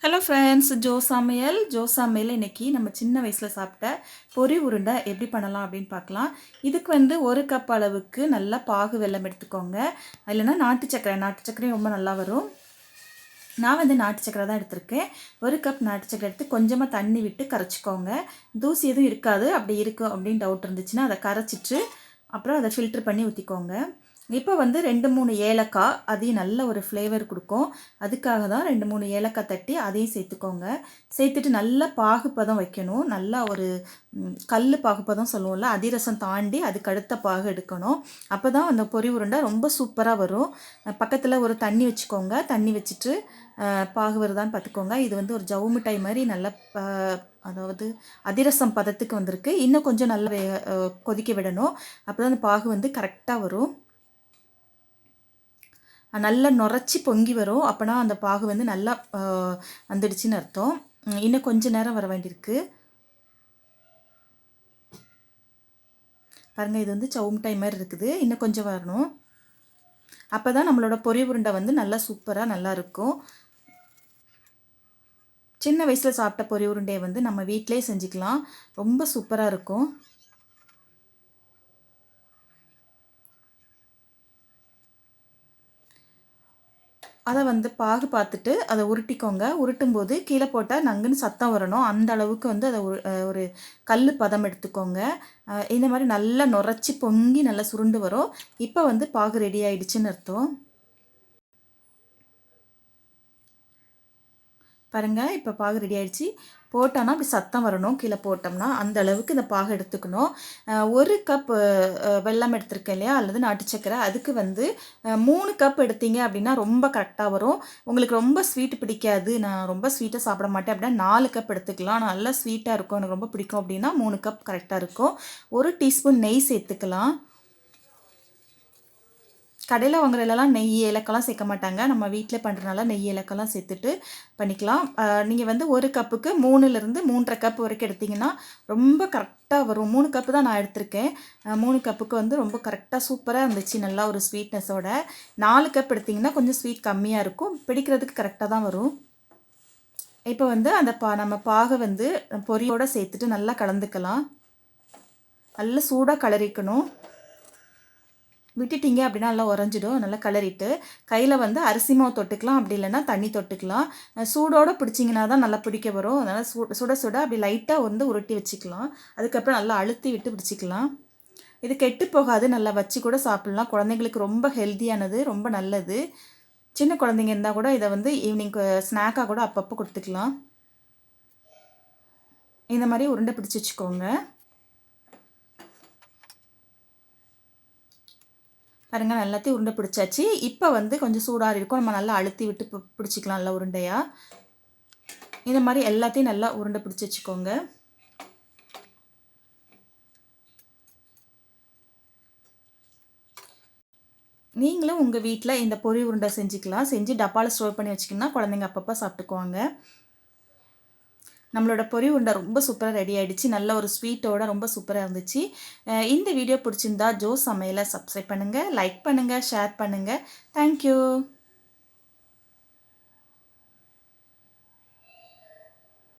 Hello friends, Joe சமையல் இன்னைக்கு நம்ம சின்ன வயசில் சாப்பிட்ட பொரி உருண்டை எப்படி பண்ணலாம் அப்படின்னு பார்க்கலாம். இதுக்கு வந்து 1 கப் அளவுக்கு நல்லா பாகு வெல்லம் எடுத்துக்கோங்க. இல்லைன்னா நாட்டு சர்க்கரையும் ரொம்ப நல்லா வரும். நான் வந்து நாட்டு சர்க்கரை தான் எடுத்திருக்கேன். 1 கப் நாட்டு சர்க்கரை எடுத்து கொஞ்சமாக தண்ணி விட்டு கரைச்சிக்கோங்க. தூசி எதுவும் இருக்காது. அப்படி இருக்கும் அப்படின்னு டவுட் இருந்துச்சுன்னா அதை கரைச்சிட்டு அப்புறம் அதை ஃபில்ட்ரு பண்ணி ஊற்றிக்கோங்க. இப்போ வந்து 2, 3 ஏலக்காய், அதையும் நல்ல ஒரு ஃப்ளேவர் கொடுக்கும். அதுக்காக தான் 2, 3 ஏலக்காய் தட்டி அதையும் சேர்த்துக்கோங்க. சேர்த்துட்டு நல்லா பாகுப்பதம் வைக்கணும். நல்லா ஒரு கல் பாகுப்பதம் சொல்லுவோம்ல, அதிரசம் தாண்டி அதுக்கு அடுத்த பாகு எடுக்கணும். அப்போ தான் அந்த பொரி உருண்டை ரொம்ப சூப்பராக வரும். பக்கத்தில் ஒரு தண்ணி வச்சுக்கோங்க. தண்ணி வச்சுட்டு பாகு வருதான்னு பார்த்துக்கோங்க. இது வந்து ஒரு ஜவ்வு மிட்டாய் மாதிரி நல்லா அதாவது அதிரசம் பதத்துக்கு வந்திருக்கு. இன்னும் கொஞ்சம் நல்லா கொதிக்க விடணும். அப்போ தான் அந்த பாகு வந்து கரெக்டாக வரும். நல்லா நுரைச்சி பொங்கி வரும். அப்போனா அந்த பாகு வந்து நல்லா வந்துடுச்சுன்னு அர்த்தம். இன்னும் கொஞ்சம் நேரம் வர வேண்டியிருக்கு. பாருங்கள், இது வந்து சவு மிட்டாய் மாதிரி இருக்குது. இன்னும் கொஞ்சம் வரணும். அப்போ தான் நம்மளோட பொரி உருண்டை வந்து நல்லா சூப்பராக நல்லா இருக்கும். சின்ன வயசில் சாப்பிட்ட பொரி உருண்டையை வந்து நம்ம வீட்டிலே செஞ்சுக்கலாம். ரொம்ப சூப்பராக இருக்கும். அதை வந்து பாகு பார்த்துட்டு அதை உருட்டிக்கோங்க. உருட்டும்போது கீழே போட்டால் நங்குன்னு சத்தம் வரணும். அந்த அளவுக்கு வந்து அதை ஒரு கல் பதம் எடுத்துக்கோங்க. இந்த மாதிரி நல்லா நுரைச்சி பொங்கி நல்லா சுருண்டு வரும். இப்போ வந்து பாகு ரெடி ஆயிடுச்சுன்னு அர்த்தம். பாருங்கள், இப்போ பாகு ரெடி ஆகிடுச்சு. போட்டோன்னா அப்படி சத்தம் வரணும். கீழே போட்டோம்னா அந்த அளவுக்கு இந்த பாகு எடுத்துக்கணும். 1 கப் வெல்லம் எடுத்திருக்கேன் இல்லையா, அல்லது நாட்டு சக்கரை, அதுக்கு வந்து 3 கப் எடுத்தீங்க அப்படின்னா ரொம்ப கரெக்டாக வரும். உங்களுக்கு ரொம்ப ஸ்வீட் பிடிக்காது, நான் ரொம்ப ஸ்வீட்டாக சாப்பிட மாட்டேன் அப்படின்னா 4 கப் எடுத்துக்கலாம். நல்லா ஸ்வீட்டாக இருக்கும், எனக்கு ரொம்ப பிடிக்கும் அப்படின்னா 3 கப் கரெக்டாக இருக்கும். 1 டீஸ்பூன் நெய் சேர்த்துக்கலாம். கடையில் வாங்குறதுலலாம் நெய் ஏலக்காய்லாம் சேர்க்க மாட்டாங்க. நம்ம வீட்டில் பண்ணுறதுனால நெய் ஏலக்காய்லாம் சேர்த்துட்டு பண்ணிக்கலாம். நீங்கள் வந்து 1 கப்புக்கு 3லேருந்து 3.5 கப் வரைக்கும் எடுத்திங்கன்னா ரொம்ப கரெக்டாக வரும். 3 கப்பு தான் நான் எடுத்திருக்கேன். 3 கப்புக்கு வந்து ரொம்ப கரெக்டாக சூப்பராக இருந்துச்சு, நல்லா ஒரு ஸ்வீட்னஸோட. 4 கப் எடுத்திங்கன்னா கொஞ்சம் ஸ்வீட் கம்மியாக இருக்கும். பிடிக்கிறதுக்கு கரெக்டாக தான் வரும். இப்போ வந்து அந்த நம்ம பாகை வந்து பொரியோடு சேர்த்துட்டு நல்லா கலந்துக்கலாம். நல்லா சூடாக கிளறிக்கணும். விட்டுட்டிங்க அப்படின்னா நல்லா உறைஞ்சிடும். நல்லா கிளறிட்டு கையில் வந்து அரிசி மாவு தொட்டுக்கலாம், அப்படி இல்லைன்னா தண்ணி தொட்டுக்கலாம். சூடோடு பிடிச்சிங்கன்னா தான் நல்லா பிடிக்க வரும். அதனால் சுட சுட அப்படி லைட்டாக வந்து உருட்டி வச்சுக்கலாம். அதுக்கப்புறம் நல்லா அழுத்தி விட்டு பிடிச்சிக்கலாம். இது கெட்டு போகாது, நல்லா வச்சு கூட சாப்பிட்லாம். குழந்தைங்களுக்கு ரொம்ப ஹெல்த்தியானது, ரொம்ப நல்லது. சின்ன குழந்தைங்க இருந்தால் கூட இதை வந்து ஈவினிங் ஸ்நாக்காக கூட அப்பப்போ கொடுத்துக்கலாம். இந்த மாதிரி உருண்டை பிடிச்சி வச்சுக்கோங்க. பாருங்கள், எல்லாத்தையும் உருண்டை பிடிச்சாச்சு. இப்போ வந்து கொஞ்சம் சூடாக இருக்கும். நம்ம நல்லா அழுத்தி விட்டு பிடிச்சிக்கலாம் நல்லா உருண்டையாக. இந்த மாதிரி எல்லாத்தையும் நல்லா உருண்டை பிடிச்சி வச்சுக்கோங்க. நீங்களும் உங்கள் வீட்டில் இந்த பொரி உருண்டை செஞ்சுக்கலாம். செஞ்சு டப்பாவில் ஸ்டோர் பண்ணி வச்சிங்கன்னா குழந்தைங்க அப்பப்போ சாப்பிட்டுக்குவாங்க. நம்மளோட பொரி உருண்டை ரொம்ப சூப்பராக ரெடி ஆகிடுச்சு. நல்ல ஒரு ஸ்வீட்டோட ரொம்ப சூப்பராக இருந்துச்சு. இந்த வீடியோ பிடிச்சிருந்தா ஜோ சமையலை சப்ஸ்கிரைப் பண்ணுங்கள், லைக் பண்ணுங்கள், ஷேர் பண்ணுங்கள். தேங்க்யூ.